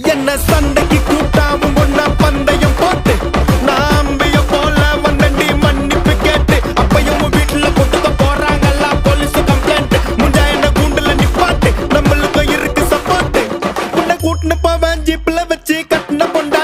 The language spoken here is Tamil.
என்ன சண்டைக்கு கூட்டாவும் ஒன்னா பந்தயம் போட்டு நாம்பிய போல வந்தண்டி மன்னிப்பு கேட்டு அப்பையும் வீட்டுல கொட்டுக்க போறாங்கல்ல போலீஸ் கம்ப்ளைண்ட் முஞ்சா என்ன கூண்டுல நிப்பாட்டு நம்மளுக்கும் இருக்கு சப்போர்ட் உன்னை கூட்டுன்னு போவேன் ஜீப்ல வச்சு கட்டின பொண்டா